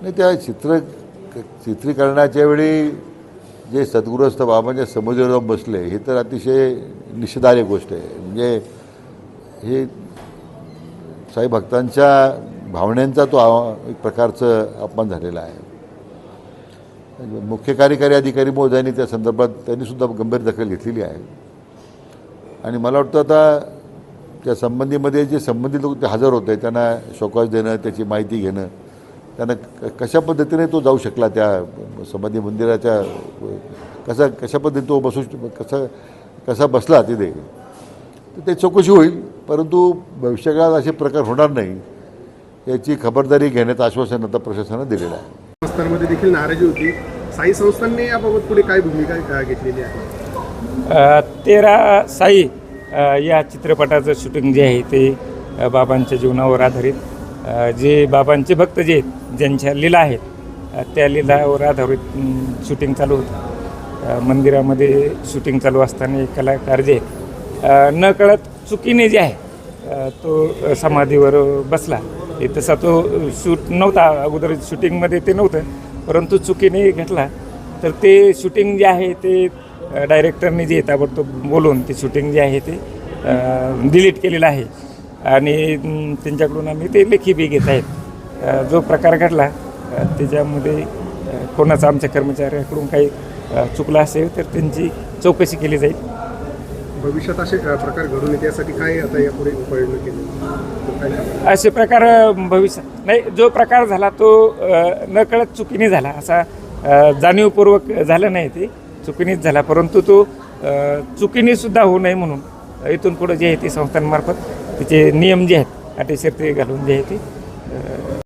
नाही, त्या चित्रीकरणाच्या वेळी जे सद्गुरूस्थ बाबांच्या समोर जाऊन बसले हे तर अतिशय निषेधार्ह गोष्ट आहे. म्हणजे हे साई भक्तांच्या भावनेचा तो एक प्रकारचं अपमान झालेला आहे. मुख्य कार्यकारी अधिकारी महोदयांनी त्या संदर्भात त्यांनीसुद्धा गंभीर दखल घेतलेली आहे. आणि मला वाटतं आता त्या संबंधीमध्ये जे संबंधित लोक ते हजर होते त्यांना शोकॉज देणं, त्याची माहिती घेणं, त्यांना कशा पद्धतीने तो जाऊ शकला त्या संबंधी मंदिराच्या, कशा पद्धतीने तो कसा बसला तिथे, तर ते चौकशी होईल. परंतु भविष्यकाळात असे प्रकार होणार नाही याची खबरदारी घेण्याचं आश्वासन आता प्रशासनानं दिलेलं आहे. संस्थांमध्ये देखील नाराजी होती. साई संस्थांनी याबाबत पुढे काय भूमिका घेतलेली आहे? 13 साई या चित्रपटाचं शूटिंग जे आहे ते बाबांच्या जीवनावर आधारित, जे बाबांचे भक्त जे आहेत ज्यांच्या लीला आहेत त्या लीलावर आधारित शूटिंग चालू होतं. मंदिरामध्ये शूटिंग चालू असताना एक कलाकार जे आहेत नकळत चुकीने जे आहे तो समाधीवर बसला. तसा तो शूट नव्हता, अगोदर शूटिंगमध्ये ते नव्हतं, परंतु चुकीने घेतला. तर ते शूटिंग जे आहे ते डायरेक्टरने जे ताबडतोब बोलून ते शूटिंग जे आहे ते डिलीट केलेलं आहे आणि त्यांच्याकडून आम्ही ते लेखी बी घेत आहेत. जो प्रकार घडला त्याच्यामध्ये कोणाचा आमच्या कर्मचाऱ्याकडून काही चुकला असेल तर त्यांची चौकशी केली जाईल. भविष्यात असे प्रकार घडून येते यासाठी काय आता यापुढे उपाययोजना केली? असे प्रकार भविष्यात नाही, जो प्रकार झाला तो नकळत चुकीने झाला, असा जाणीवपूर्वक झालं नाही, ते चुकीनेच झाला. परंतु तो चुकीने सुद्धा होऊ नये म्हणून इथून पुढं जे आहे ते संस्थांमार्फत त्याचे नियम जे आहेत अटी शर्ती घालून जे आहे ते